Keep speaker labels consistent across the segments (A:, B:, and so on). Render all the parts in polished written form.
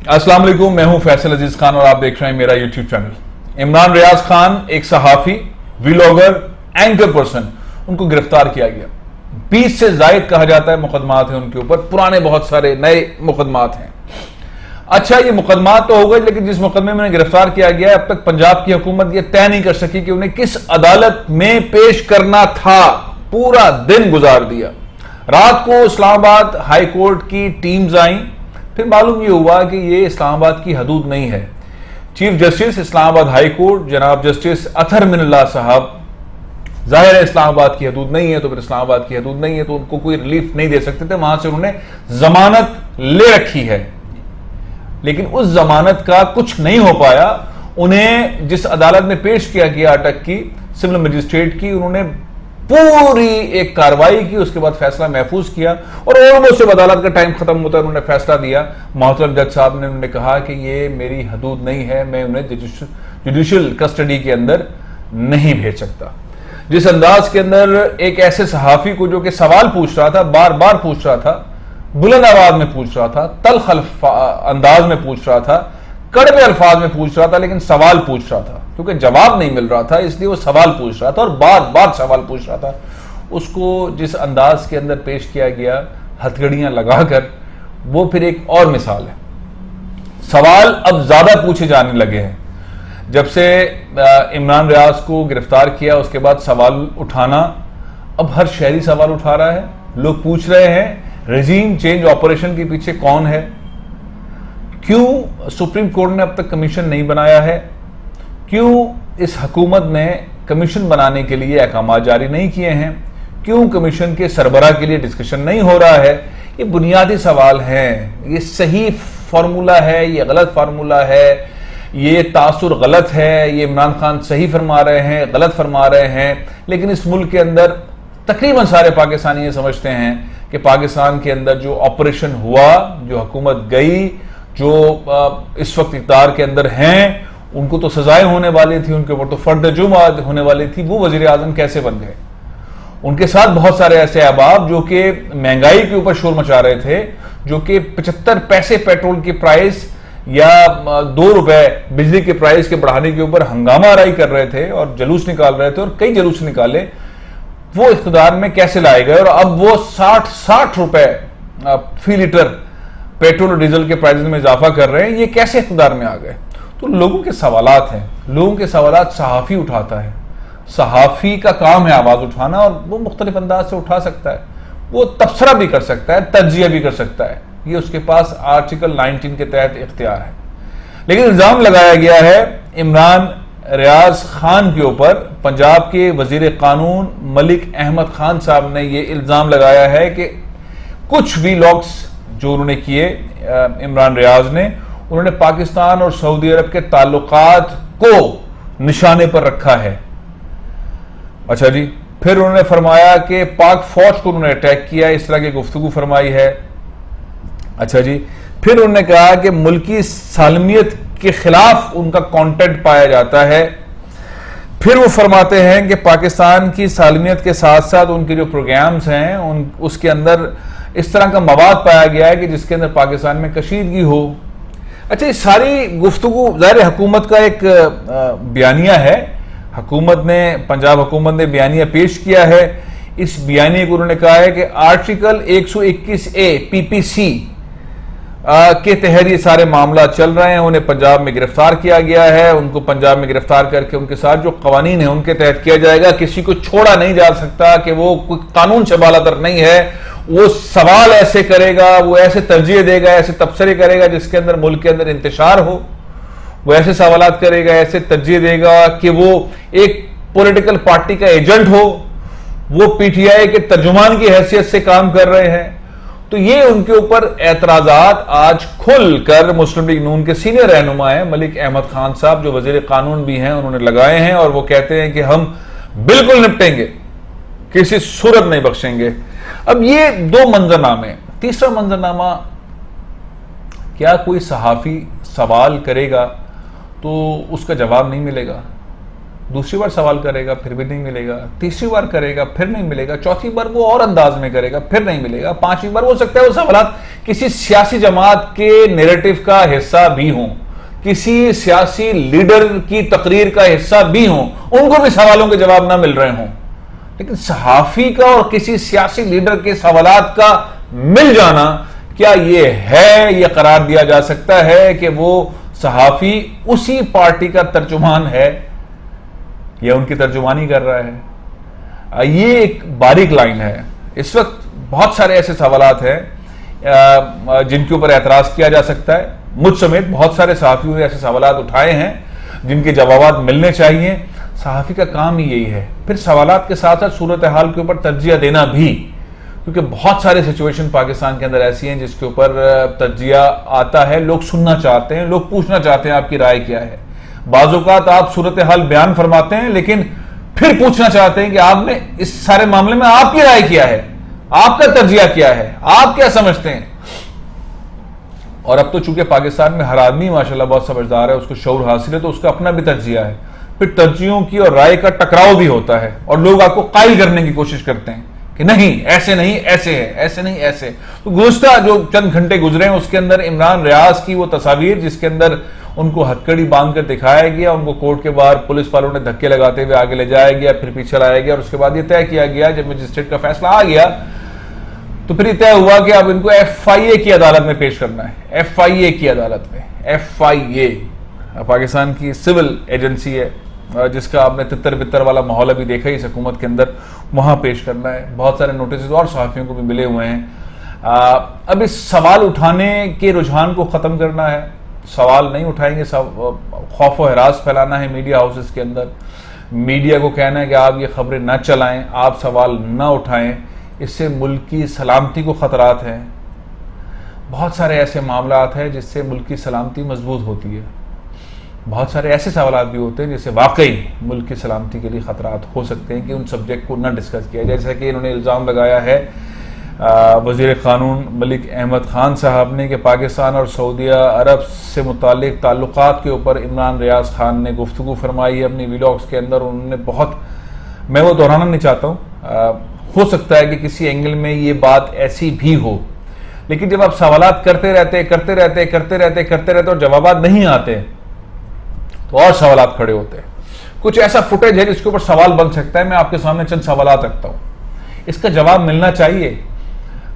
A: अस्सलाम वालेकुम, मैं हूं फैसल अजीज खान और आप देख रहे हैं मेरा यूट्यूब चैनल। इमरान रियाज खान एक सहाफी, व्लॉगर, एंकर पर्सन, उनको गिरफ्तार किया गया। 20 से जायद कहा जाता है मुकदमात हैं उनके ऊपर, पुराने बहुत सारे नए मुकदमात हैं। अच्छा, ये मुकदमात तो हो गए, लेकिन जिस मुकदमे में गिरफ्तार किया गया है, अब तक पंजाब की हुकूमत ये तय नहीं कर सकी कि उन्हें किस अदालत में पेश करना था। पूरा दिन गुजार दिया। रात को इस्लामाबाद हाई कोर्ट की टीम्स आई, फिर मालूम ये हुआ कि ये इस्लामाबाद की हदूद नहीं है। Chief justice Islamabad high court जनाब जस्टिस अतहर मिनल्लाह साहब, जाहिर है इस्लामाबाद की हदूद नहीं है, तो फिर इस्लामाबाद की हदूद नहीं है तो उनको कोई रिलीफ नहीं दे सकते थे। वहां से उन्होंने जमानत ले रखी है, लेकिन उस जमानत का कुछ नहीं हो पाया। उन्हें जिस अदालत में पेश किया गया अटक की, सिविल मजिस्ट्रेट की, उन्होंने पूरी एक कार्रवाई की, उसके बाद फैसला महफूज किया और ऑलमोस्ट जब अदालत का टाइम खत्म होता है उन्होंने फैसला दिया। मोहतरम जज साहब ने उन्होंने कहा कि ये मेरी हदूद नहीं है, मैं उन्हें जुडिशियल कस्टडी के अंदर नहीं भेज सकता। जिस अंदाज के अंदर एक ऐसे सहाफी को जो कि सवाल पूछ रहा था, बार बार पूछ रहा था, बुलंद आवाज में पूछ रहा था, तल्ख अंदाज में पूछ रहा था, कड़वे अल्फाज में पूछ रहा था, लेकिन सवाल पूछ रहा था क्योंकि जवाब नहीं मिल रहा था, इसलिए वो सवाल पूछ रहा था और बार बार सवाल पूछ रहा था। उसको जिस अंदाज के अंदर पेश किया गया, हथकड़ियां लगाकर, वो फिर एक और मिसाल है। सवाल अब ज्यादा पूछे जाने लगे हैं। जब से इमरान रियाज को गिरफ्तार किया, उसके बाद सवाल उठाना, अब हर शहरी सवाल उठा रहा है। लोग पूछ रहे हैं रेजीम चेंज ऑपरेशन के पीछे कौन है, क्यों सुप्रीम कोर्ट ने अब तक कमीशन नहीं बनाया है, क्यों इस हुकूमत ने कमीशन बनाने के लिए अहकाम जारी नहीं किए हैं, क्यों कमीशन के सरबराह के लिए डिस्कशन नहीं हो रहा है। ये बुनियादी सवाल हैं। ये सही फार्मूला है, ये गलत फार्मूला है, ये तासुर गलत है, ये इमरान खान सही फरमा रहे हैं, गलत फरमा रहे हैं। लेकिन इस मुल्क के अंदर तकरीबन सारे पाकिस्तानी ये समझते हैं कि पाकिस्तान के अंदर जो ऑपरेशन हुआ, जो हुकूमत गई, जो इस वक्त इक़्तिदार के अंदर हैं, उनको तो सजाएं होने वाली थी, उनके ऊपर तो फर्द जुर्म होने वाली थी। वो वजीर आजम कैसे बन गए? उनके साथ बहुत सारे ऐसे अहबाब जो कि महंगाई के ऊपर शोर मचा रहे थे, जो कि 75 पैसे पेट्रोल की प्राइस या 2 रुपए बिजली के प्राइस के बढ़ाने के ऊपर हंगामा आराई कर रहे थे और जुलूस निकाल रहे थे, और कई जुलूस निकाले। वो इख्तिदार में कैसे लाए गए और अब वो 60 रुपए फी लीटर पेट्रोल और डीजल के प्राइस में इजाफा कर रहे हैं। ये कैसे इख्तिदार में आ गए? तो लोगों के सवालात हैं, लोगों के सवालात सहाफी उठाता है। सहाफी का काम है आवाज उठाना, और वो मुख्तलिफ अंदाज से उठा सकता है। वो तबसरा भी कर सकता है, तज्जिया भी कर सकता है। ये उसके पास आर्टिकल 19 के तहत इख्तियार है। लेकिन इल्जाम लगाया गया है इमरान रियाज खान के ऊपर। पंजाब के वजीर कानून मलिक अहमद खान साहब ने यह इल्जाम लगाया है कि कुछ व्लॉग्स जो उन्होंने किए इमरान रियाज ने, उन्होंने पाकिस्तान और सऊदी अरब के ताल्लुकात को निशाने पर रखा है। अच्छा जी, फिर उन्होंने फरमाया कि पाक फौज को उन्होंने अटैक किया, इस तरह की गुफ्तगू फरमाई है। अच्छा जी, फिर उन्होंने कहा कि मुल्की सालमियत के खिलाफ उनका कंटेंट पाया जाता है। फिर वो फरमाते हैं कि पाकिस्तान की सालमियत के साथ साथ उनके जो प्रोग्राम्स हैं उसके अंदर इस तरह का मवाद पाया गया है कि जिसके अंदर पाकिस्तान में कशीदगी हो। अच्छा, ये सारी गुफ्तगू ज़ाहिर हुकूमत का एक बयानिया है। हुकूमत ने, पंजाब हुकूमत ने बयानिया पेश किया है। इस बयानिए को उन्होंने कहा है कि आर्टिकल 121A PPC के तहत ये सारे मामला चल रहे हैं। उन्हें पंजाब में गिरफ्तार किया गया है, उनको पंजाब में गिरफ्तार करके उनके साथ जो कवानीन है उनके तहत किया जाएगा। किसी को छोड़ा नहीं जा सकता कि वो कोई कानून से बालातर नहीं है। वो सवाल ऐसे करेगा, वो ऐसे तरजीह देगा, ऐसे तबसरे करेगा जिसके अंदर मुल्क के अंदर इंतशार हो। वो ऐसे सवालात करेगा, ऐसे तरजीह देगा कि वो एक पॉलिटिकल पार्टी का एजेंट हो, वो पीटीआई के तर्जुमान की हैसियत से काम कर रहे हैं। तो ये उनके ऊपर एतराजात आज खुलकर मुस्लिम लीग नून के सीनियर रहनुमा हैं मलिक अहमद खान साहब, जो वजीर कानून भी हैं, उन्होंने लगाए हैं। और वो कहते हैं कि हम बिल्कुल निपटेंगे, किसी सूरत नहीं बख्शेंगे। अब ये 2 मंजरनामे। तीसरा मंजरनामा, क्या कोई सहाफी सवाल करेगा तो उसका जवाब नहीं मिलेगा? दूसरी बार सवाल करेगा फिर भी नहीं मिलेगा, तीसरी बार करेगा फिर नहीं मिलेगा, चौथी बार वो और अंदाज में करेगा फिर नहीं मिलेगा, पांचवी बार हो सकता है वो सवाल किसी सियासी जमात के नैरेटिव का हिस्सा भी हो, किसी सियासी लीडर की तकरीर का हिस्सा भी हो, उनको भी सवालों के जवाब ना मिल रहे हों। लेकिन सहाफी का और किसी सियासी लीडर के सवालात का मिल जाना, क्या ये है, ये करार दिया जा सकता है कि वो सहाफी उसी पार्टी का तर्जुमान है या उनकी तर्जुमानी कर रहा है? ये एक बारीक लाइन है। इस वक्त बहुत सारे ऐसे सवालात हैं जिनके ऊपर एतराज किया जा सकता है। मुझ समेत बहुत सारे सहाफियों ने ऐसे सवालात उठाए हैं जिनके जवाब मिलने चाहिए। सहाफी का काम ही यही है। फिर सवालात के साथ साथ सूरत हाल के ऊपर तर्जिया देना भी, क्योंकि बहुत सारे सिचुएशन पाकिस्तान के अंदर ऐसी हैं जिसके ऊपर तर्जिया आता है। लोग सुनना चाहते हैं, लोग पूछना चाहते हैं आपकी राय क्या है। बाज़-औक़ात आप सूरत हाल बयान फरमाते हैं लेकिन फिर पूछना चाहते हैं कि आपने इस सारे मामले में आपकी राय क्या है, आपका तर्जिया क्या है, आप क्या समझते हैं। और अब तो चूंकि पाकिस्तान में हर आदमी माशाल्लाह बहुत समझदार है, उसको शऊर हासिल है, तो उसका अपना भी तर्जिया है। फिर तर्जियों की और राय का टकराव भी होता है और लोग आपको कायल करने की कोशिश करते हैं कि नहीं ऐसे नहीं ऐसे है, ऐसे नहीं ऐसे। तो गुज़श्ता जो चंद घंटे गुजरे हैं उसके अंदर इमरान रियाज की वो तस्वीर जिसके अंदर उनको हथकड़ी बांध कर दिखाया गया, उनको कोर्ट के बाहर पुलिस वालों ने धक्के लगाते हुए आगे ले जाया गया, फिर पीछे लाया गया और उसके बाद ये तय किया गया, जब मजिस्ट्रेट का फैसला आ गया तो फिर तय हुआ कि अब इनको FIA की अदालत में पेश करना है। FIA की अदालत में, FIA पाकिस्तान की सिविल एजेंसी है जिसका आपने तितर बितर वाला माहौल अभी देखा ही इस हुकूमत के अंदर, वहां पेश करना है। बहुत सारे नोटिस और सहाफियों को भी मिले हुए हैं। अब इस सवाल उठाने के रुझान को ख़त्म करना है। सवाल नहीं उठाएंगे, खौफ व हरास फैलाना है मीडिया हाउसेस के अंदर। मीडिया को कहना है कि आप ये खबरें ना चलाएं, आप सवाल ना उठाएं, इससे मुल्क की सलामती को ख़तरात हैं। बहुत सारे ऐसे मामलात हैं जिससे मुल्क की सलामती मजबूत होती है। बहुत सारे ऐसे सवाल भी होते हैं जिससे वाकई मुल्क की सलामती के लिए ख़तरात हो सकते हैं कि उन सब्जेक्ट को न डिस्कस किया जाए। जैसा कि इन्होंने इल्ज़ाम लगाया है वज़ीर क़ानून मलिक अहमद ख़ान साहब ने कि पाकिस्तान और सऊदी अरब से मुताल्लिक़ ताल्लुक़ात के ऊपर इमरान रियाज ख़ान ने गुफ्तगू फरमाई है अपनी व्लॉग्स के अंदर। उन्होंने बहुत, मैं वो दोहराना नहीं चाहता हूँ, हो सकता है कि किसी एंगल में ये बात ऐसी भी हो, लेकिन जब आप सवालात करते रहते और जवाबात नहीं आते तो और सवालात खड़े होते हैं। कुछ ऐसा फुटेज है जिसके ऊपर सवाल बन सकता है। मैं आपके सामने चंद सवालात रखता हूँ, इसका जवाब मिलना चाहिए।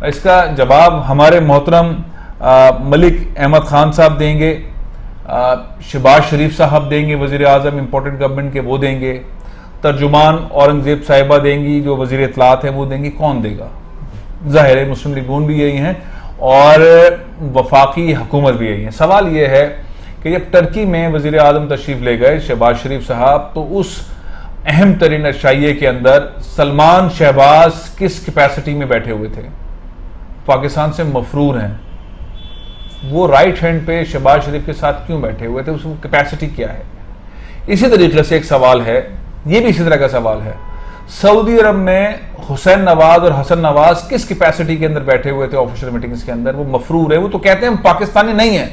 A: इसका जवाब हमारे मोहतरम मलिक अहमद ख़ान साहब देंगे, शहबाज शरीफ साहब देंगे, वज़ीर आज़म इंपॉर्टेंट गवर्नमेंट के वो देंगे, तर्जुमान औरंगजेब साहिबा देंगी जो वज़ीर इत्तलात है वो देंगी। कौन देगा? ज़ाहिर है मुस्लिम लीग नून भी यही हैं और वफाकी हुकूमत भी यही है। सवाल ये है कि जब टर्की में वज़ीर आज़म तशरीफ़ ले गए शहबाज शरीफ साहब, तो उस अहम तरीन अशाइये के अंदर सलमान शहबाज किस कैपेसिटी में बैठे हुए थे? पाकिस्तान से मफरूर हैं, वो राइट हैंड पे शहबाज शरीफ के साथ क्यों बैठे हुए थे? उसकी कैपेसिटी क्या है? इसी तरीके से एक सवाल है, ये भी इसी तरह का सवाल है, सऊदी अरब में हुसैन नवाज और हसन नवाज किस कैपेसिटी के अंदर बैठे हुए थे ऑफिशियल मीटिंग्स के अंदर? वो मफरूर है, वो तो कहते हैं हम पाकिस्तानी नहीं है,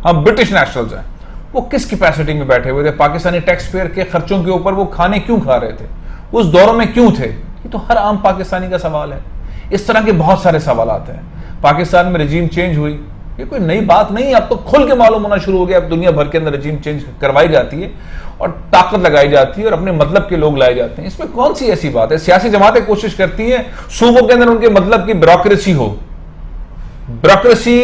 A: हम ब्रिटिश नेशनल्स हैं। वो किस कैपेसिटी में बैठे हुए थे? पाकिस्तानी टैक्स पेयर के खर्चों के ऊपर वो खाने क्यों खा रहे थे? उस दौरों में क्यों थे? ये तो हर आम पाकिस्तानी का सवाल है। इस तरह के बहुत सारे सवाल आते हैं। पाकिस्तान में रजीम चेंज हुई, ये कोई नई बात नहीं, अब तो खुल के मालूम होना शुरू हो गया। अब दुनिया भर के अंदर रजीम चेंज करवाई जाती है और ताकत लगाई जाती है और अपने मतलब के लोग लाए जाते हैं। इसमें कौन सी ऐसी बात है? सियासी जमातें कोशिश करती हैं सूबों के अंदर उनके मतलब की ब्यूरोक्रेसी हो, ब्यूरोक्रेसी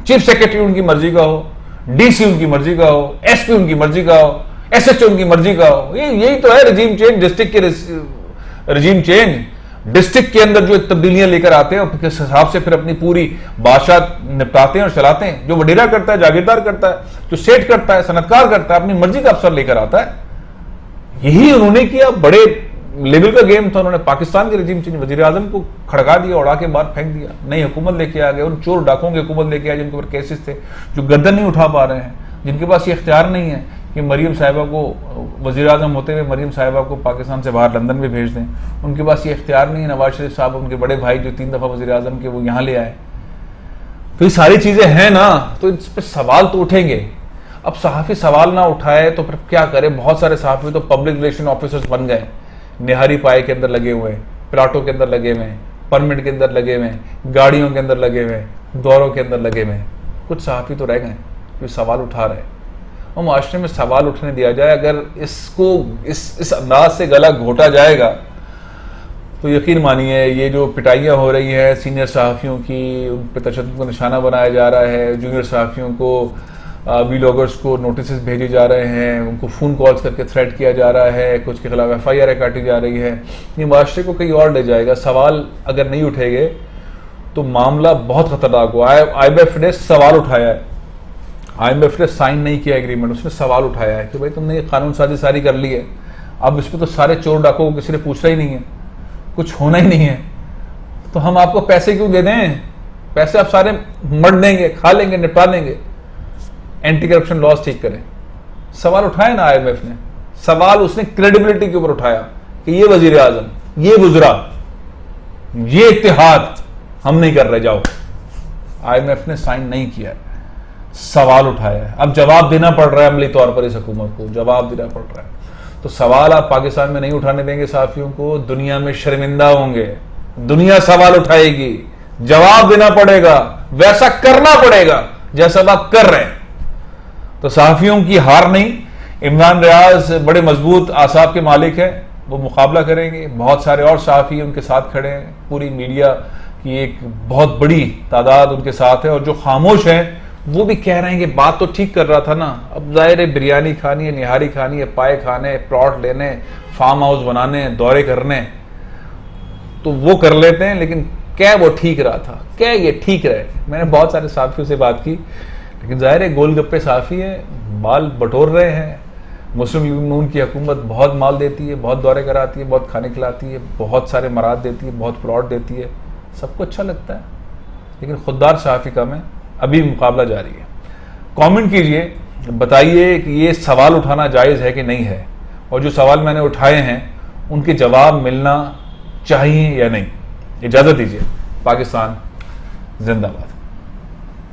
A: चीफ सेक्रेटरी उनकी मर्जी का हो, DC उनकी मर्जी का हो, SP उनकी मर्जी का हो, SHO उनकी मर्जी का हो। यही तो है रजीम चेंज, डिस्ट्रिक्ट के रजीम चेंज। डिस्ट्रिक्ट के अंदर जो तब्दीलियां लेकर आते हैं और किस हिसाब से फिर अपनी पूरी बादशाह निपटाते हैं और चलाते हैं। जो वडीरा करता है, जागीरदार करता है, जो सेठ करता है, सनतकार करता है, अपनी मर्जी का अफसर लेकर आता है। यही उन्होंने किया। बड़े लेवल का गेम था। उन्होंने पाकिस्तान के रजीम चेंज, वजीर आजम को खड़का दिया, उड़ा के बाहर फेंक दिया, नई हुकूमत लेके आ गए। उन चोर डाकों की हुकूमत लेके आए जिनके ऊपर केसेस थे, जो गर्दन नहीं उठा पा रहे हैं, जिनके पास ये इख्तियार नहीं है कि मरियम साहिबा को, वज़ीर आज़म होते हुए मरियम साहिबा को पाकिस्तान से बाहर लंदन में भेज दें। उनके पास ये इख्तियार नहीं है। नवाज शरीफ साहब, उनके बड़े भाई जो 3 दफ़ा वज़ीर आज़म के, वो यहाँ ले आए। तो ये सारी चीज़ें हैं ना, तो इस पर सवाल तो उठेंगे। अब सहाफ़ी सवाल ना उठाए तो फिर क्या करे? बहुत सारे सहाफ़ी तो पब्लिक रिलेशन ऑफिसर्स बन गए, निहारी पाए के अंदर लगे हुए हैं, प्लाटों के अंदर लगे हुए हैं, परमिट के अंदर लगे हुए हैं, गाड़ियों के अंदर लगे हुए हैं, दौरों के अंदर लगे हुए हैं। कुछ सहाफ़ी तो रह गए जो सवाल उठा रहे हैं। और माशरे में सवाल उठने दिया जाए, अगर इसको इस अंदाज से गला घोटा जाएगा तो यकीन मानिए ये जो पिटाइयाँ हो रही हैं सीनियर सहाफ़ियों की, उन पर तशद्दुद का निशाना बनाया जा रहा है, जूनियर सहाफ़ियों को व्लॉगर्स को नोटिस भेजे जा रहे हैं, उनको फ़ोन कॉल्स करके थ्रेट किया जा रहा है, कुछ के खिलाफ FIR काटी जा रही है। ये माशरे को कहीं और ले जाएगा। सवाल अगर नहीं उठेंगे तो मामला बहुत ख़तरनाक हुआ है। IMF ने सवाल उठाया है, IMF ने साइन नहीं किया एग्रीमेंट, उसने सवाल उठाया है कि भाई तुमने ये कानून साजी सारी कर ली है, अब इस पर तो सारे चोर डाकों को किसी ने पूछना ही नहीं है, कुछ होना ही नहीं है, तो हम आपको पैसे क्यों दे दें? पैसे आप सारे मर देंगे, खा लेंगे, निपटा लेंगे। एंटी करप्शन लॉज ठीक करें। सवाल उठाया ना IMF ने, सवाल उसने क्रेडिबिलिटी के ऊपर उठाया कि ये वजीर आजम, ये गुजरा, ये इत्तेहाद हम नहीं कर रहे, जाओ। IMF ने साइन नहीं किया है, सवाल उठाया है। अब जवाब देना पड़ रहा है अमली तौर पर, इस हुकूमत को जवाब देना पड़ रहा है। तो सवाल आप पाकिस्तान में नहीं उठाने देंगे सहाफ़ियों को, दुनिया में शर्मिंदा होंगे, दुनिया सवाल उठाएगी, जवाब देना पड़ेगा, वैसा करना पड़ेगा जैसा आप कर रहे हैं। तो सहाफ़ियों की हार नहीं। इमरान रियाज बड़े मजबूत आसाब के मालिक हैं, वो मुकाबला करेंगे। बहुत सारे और सहाफ़ी उनके साथ खड़े हैं, पूरी मीडिया की एक बहुत बड़ी तादाद उनके साथ है, और जो खामोश हैं वो भी कह रहे हैं कि बात तो ठीक कर रहा था ना, अब ज़ाहिर है बिरयानी खानी है, निहारी खानी है, पाए खाने, प्लॉट लेने, फार्म हाउस बनाने, दौरे करने, तो वो कर लेते हैं। लेकिन क्या वो ठीक रहा था? क्या ये ठीक रहे? मैंने बहुत सारे सहाफ़ियों से बात की, लेकिन ज़ाहिर है गोलगप्पे सहाफ़ी है, माल बटोर रहे हैं। मुस्लिम लीग नून की हुकूमत बहुत माल देती है, बहुत दौरे कराती है, बहुत खाने खिलाती है, बहुत सारे मराद देती है, बहुत प्लॉट देती है, सबको अच्छा लगता है। लेकिन खुददार सहाफ़ी कम है, अभी मुकाबला जारी है। कमेंट कीजिए, बताइए कि ये सवाल उठाना जायज़ है कि नहीं है, और जो सवाल मैंने उठाए हैं उनके जवाब मिलना चाहिए या नहीं। इजाज़त दीजिए। पाकिस्तान जिंदाबाद।